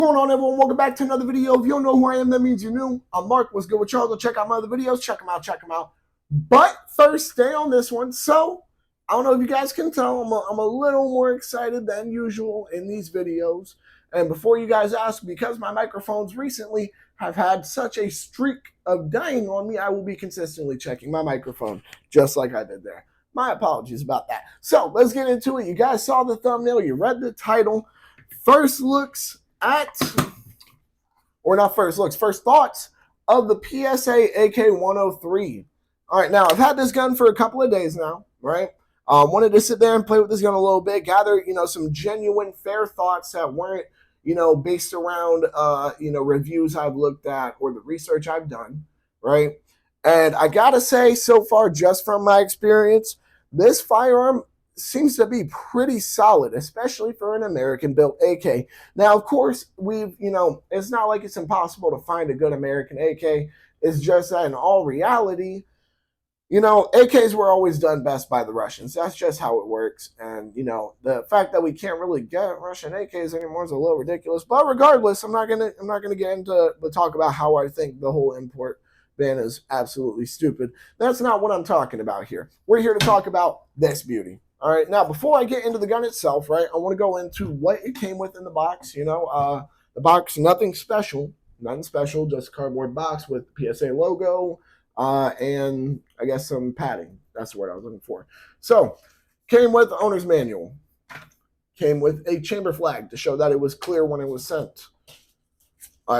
What's going on, everyone? Welcome back to another video. If you don't know who I am, that means you're new. I'm Mark. What's good with y'all? Go check out my other videos. Check them out. Check them out. But first, stay on this one. So, I don't know if you guys can tell, I'm a little more excited than usual in these videos. And before you guys ask, because my microphones recently have had such a streak of dying on me, I will be consistently checking my microphone, just like I did there. My apologies about that. So, let's get into it. You guys saw the thumbnail. You read the title. First looks at, or not first looks, first thoughts of the PSA AK-103. All right, now I've had this gun for a couple of days now, right? Wanted to sit there and play with this gun a little bit, gather, some genuine, fair thoughts that weren't, based around, reviews I've looked at or the research I've done, right? And I gotta say, so far, just from my experience, this firearm seems to be pretty solid, especially for an American-built AK. Now, of course, it's not like it's impossible to find a good American AK. It's just that in all reality, AKs were always done best by the Russians. That's just how it works. And, the fact that we can't really get Russian AKs anymore is a little ridiculous. But regardless, I'm not gonna get into the talk about how I think the whole import ban is absolutely stupid. That's not what I'm talking about here. We're here to talk about this beauty. All right, now before I get into the gun itself, right, I want to go into what it came with in the box. The box, nothing special, just a cardboard box with the PSA logo and I guess some padding. That's the word I was looking for. So, came with the owner's manual. Came with a chamber flag to show that it was clear when it was sent.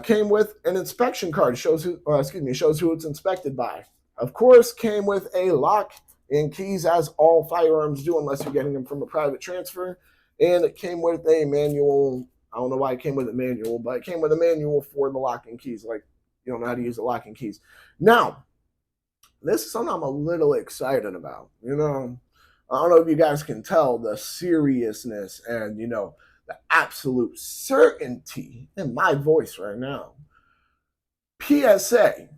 Came with an inspection card, shows who it's inspected by. Of course, came with a lock and keys, as all firearms do, unless you're getting them from a private transfer. And it came with a manual. I don't know why it came with a manual, but it came with a manual for the lock and keys. Like, you don't know how to use the lock and keys. Now, this is something I'm a little excited about. I don't know if you guys can tell the seriousness and, the absolute certainty in my voice right now. PSA.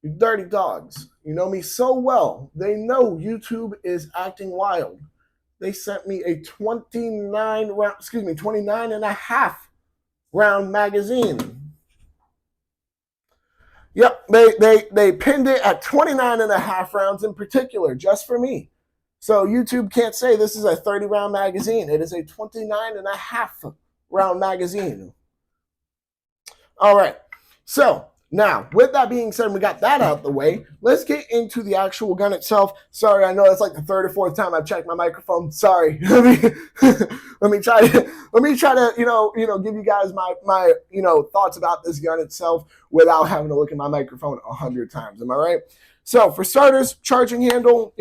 You dirty dogs. You know me so well. They know YouTube is acting wild. They sent me a 29 and a half round magazine. Yep, they pinned it at 29 and a half rounds in particular, just for me. So YouTube can't say this is a 30 round magazine. It is a 29 and a half round magazine. All right. So, now, with that being said, we got that out of the way. Let's get into the actual gun itself. Sorry, I know it's like the third or fourth time I've checked my microphone. Sorry. let me try to give you guys my thoughts about this gun itself without having to look at my microphone 100 times. Am I right? So, for starters, charging handle,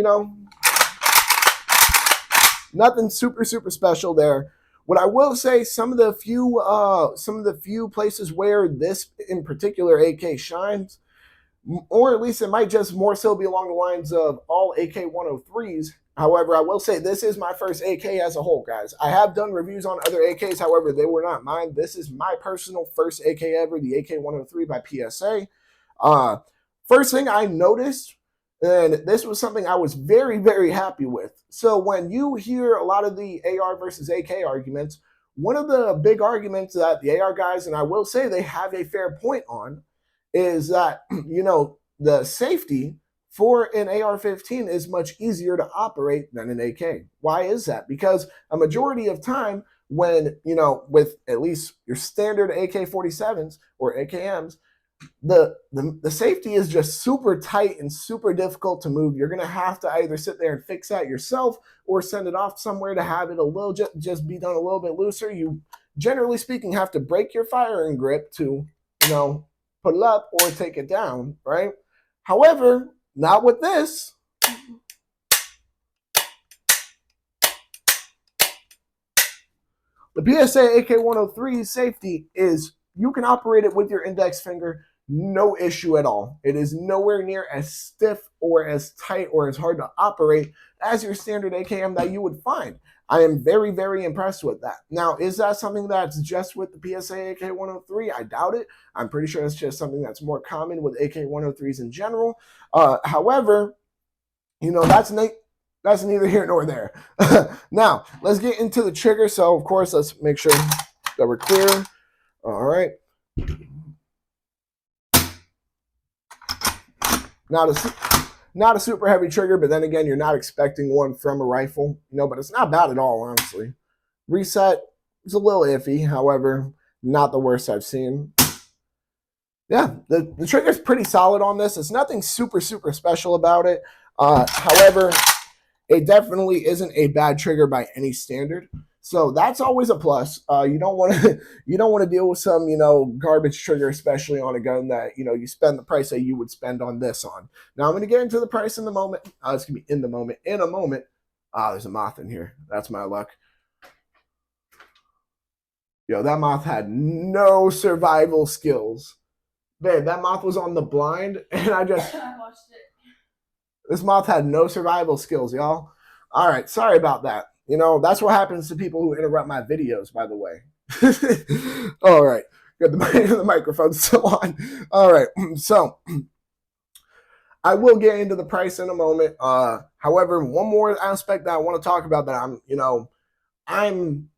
nothing super special there. What I will say, some of the few places where this in particular AK shines, or at least it might just more so be along the lines of all AK-103s. However, I will say this is my first AK as a whole, guys. I have done reviews on other AKs, however, they were not mine. This is my personal first AK ever, the AK-103 by PSA. First thing I noticed, and this was something I was very, very happy with. So when you hear a lot of the AR versus AK arguments, one of the big arguments that the AR guys, and I will say they have a fair point on, is that, the safety for an AR-15 is much easier to operate than an AK. Why is that? Because a majority of time when, with at least your standard AK-47s or AKMs, the safety is just super tight and super difficult to move. You're going to have to either sit there and fix that yourself or send it off somewhere to have it a little just be done a little bit looser. You, generally speaking, have to break your firing grip to, put it up or take it down, right? However, not with this. The PSA AK-103 safety is you can operate it with your index finger, no issue at all. It is nowhere near as stiff or as tight or as hard to operate as your standard AKM that you would find. I am very, very impressed with that. Now, is that something that's just with the PSA AK-103? I doubt it. I'm pretty sure it's just something that's more common with AK-103s in general. However, that's neither here nor there. Now, let's get into the trigger. So, of course, let's make sure that we're clear. All right. Not a super heavy trigger, but then again, you're not expecting one from a rifle, but it's not bad at all, honestly. Reset is a little iffy, however, not the worst I've seen. Yeah, the trigger's pretty solid on this. It's nothing super special about it. However, it definitely isn't a bad trigger by any standard. So that's always a plus. You don't want to deal with some garbage trigger, especially on a gun that you spend the price that you would spend on this on. Now I'm going to get into the price in the moment. It's going to be in a moment. There's a moth in here. That's my luck. Yo, that moth had no survival skills. Man, that moth was on the blind, and I watched it. This moth had no survival skills, y'all. All right, sorry about that. That's what happens to people who interrupt my videos, by the way. All right, good. The microphone's still on. All right, so I will get into the price in a moment. However, one more aspect that I want to talk about that I'm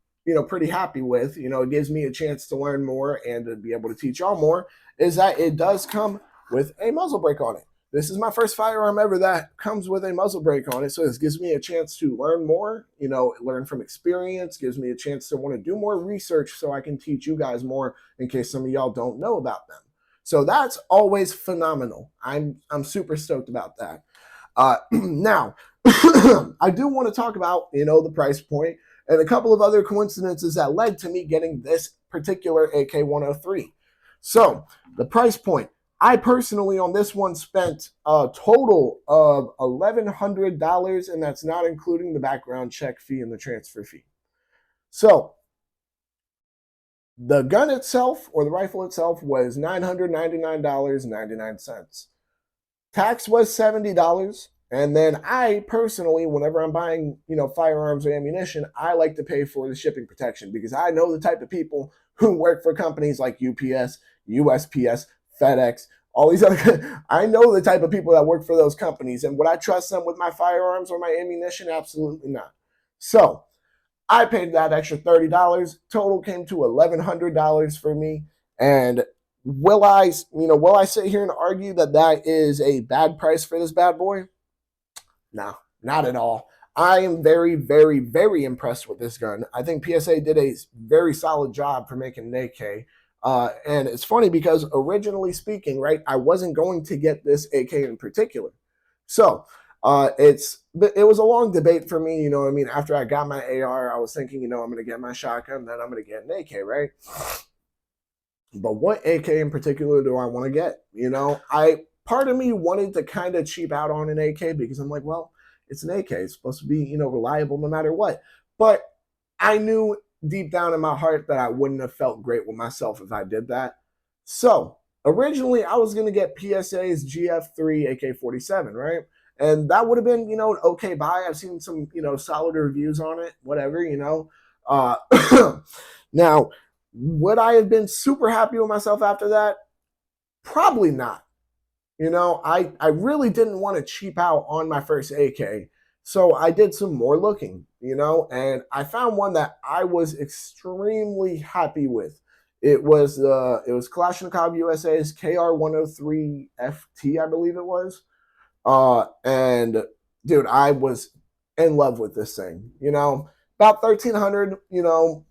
pretty happy with, it gives me a chance to learn more and to be able to teach y'all more, is that it does come with a muzzle brake on it. This is my first firearm ever that comes with a muzzle brake on it, so this gives me a chance to learn more, learn from experience, gives me a chance to want to do more research so I can teach you guys more in case some of y'all don't know about them. So that's always phenomenal. I'm super stoked about that. Now, I do want to talk about, the price point and a couple of other coincidences that led to me getting this particular AK-103. So the price point, I personally on this one spent a total of $1,100, and that's not including the background check fee and the transfer fee. So the gun itself, or the rifle itself, was $999.99. Tax was $70. And then I personally, whenever I'm buying, firearms or ammunition, I like to pay for the shipping protection because I know the type of people who work for companies like UPS, USPS, FedEx, all these other. I know the type of people that work for those companies, and would I trust them with my firearms or my ammunition? Absolutely not. So I paid that extra $30. Total came to $1,100 for me. And will I sit here and argue that that is a bad price for this bad boy? No, not at all. I am very, very, very impressed with this gun. I think PSA did a very solid job for making an AK. And it's funny because originally speaking, right, I wasn't going to get this AK in particular. So it was a long debate for me, After I got my AR, I was thinking, I'm going to get my shotgun, then I'm going to get an AK, right? But what AK in particular do I want to get? Part of me wanted to kind of cheap out on an AK because I'm like, well, it's an AK. It's supposed to be, reliable no matter what. But I knew deep down in my heart that I wouldn't have felt great with myself if I did that. So originally I was going to get PSA's GF3 AK-47, right? And that would have been, an okay buy. I've seen some, solid reviews on it, whatever, Now, would I have been super happy with myself after that? Probably not. I really didn't want to cheap out on my first AK. So I did some more looking, and I found one that I was extremely happy with. It was Kalashnikov USA's KR-103 FT, I believe it was. And dude, I was in love with this thing, about 1,300,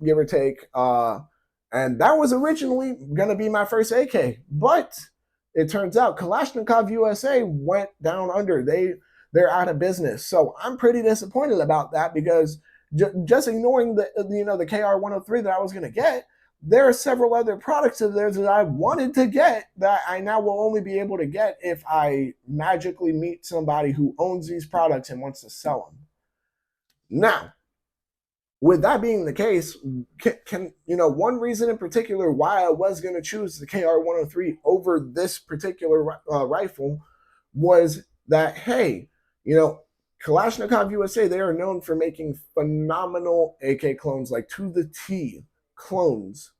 give or take. And that was originally going to be my first AK, but it turns out Kalashnikov USA went down under. They're out of business. So I'm pretty disappointed about that because just ignoring the KR-103 that I was going to get, there are several other products of theirs that I wanted to get that I now will only be able to get if I magically meet somebody who owns these products and wants to sell them. Now, with that being the case, can one reason in particular why I was going to choose the KR-103 over this particular rifle was that, hey, Kalashnikov USA, they are known for making phenomenal AK clones, like to the T clones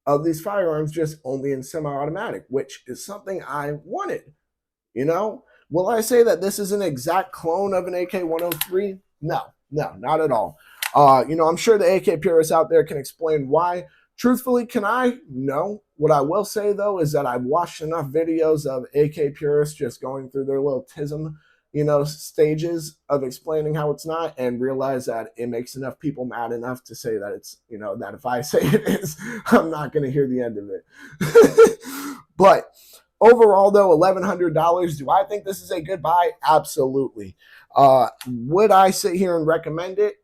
of these firearms, just only in semi-automatic, which is something I wanted. Will I say that this is an exact clone of an AK-103? No, not at all. I'm sure the AK purists out there can explain why, Truthfully, can I? No. What I will say, though, is that I've watched enough videos of AK purists just going through their little tism, stages of explaining how it's not, and realize that it makes enough people mad enough to say that it's, that if I say it is, I'm not going to hear the end of it. But overall, though, $1,100, do I think this is a good buy? Absolutely. Would I sit here and recommend it?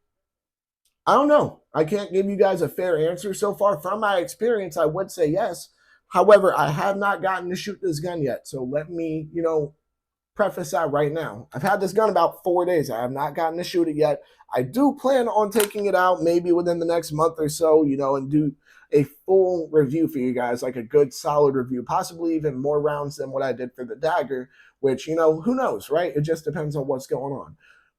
I don't know. I can't give you guys a fair answer so far. From my experience, I would say yes. However, I have not gotten to shoot this gun yet. So let me, preface that right now. I've had this gun about 4 days. I have not gotten to shoot it yet. I do plan on taking it out maybe within the next month or so, and do a full review for you guys, like a good solid review, possibly even more rounds than what I did for the dagger, which, who knows, right? It just depends on what's going on.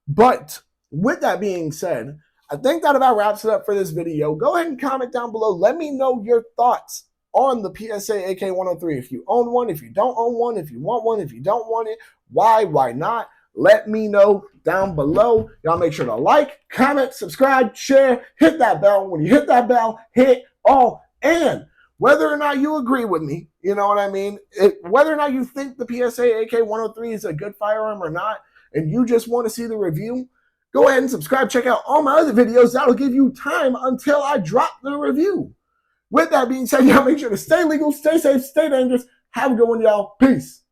But with that being said, I think that about wraps it up for this video. Go ahead and comment down below. Let me know your thoughts on the PSA AK-103. If you own one, if you don't own one, if you want one, if you don't want it, why not? Let me know down below. Y'all make sure to like, comment, subscribe, share, hit that bell. When you hit that bell, hit all. And whether or not you agree with me, you know what I mean? Whether or not you think the PSA AK-103 is a good firearm or not, and you just want to see the review, go ahead and subscribe. Check out all my other videos. That'll give you time until I drop the review. With that being said, y'all make sure to stay legal, stay safe, stay dangerous. Have a good one, y'all. Peace.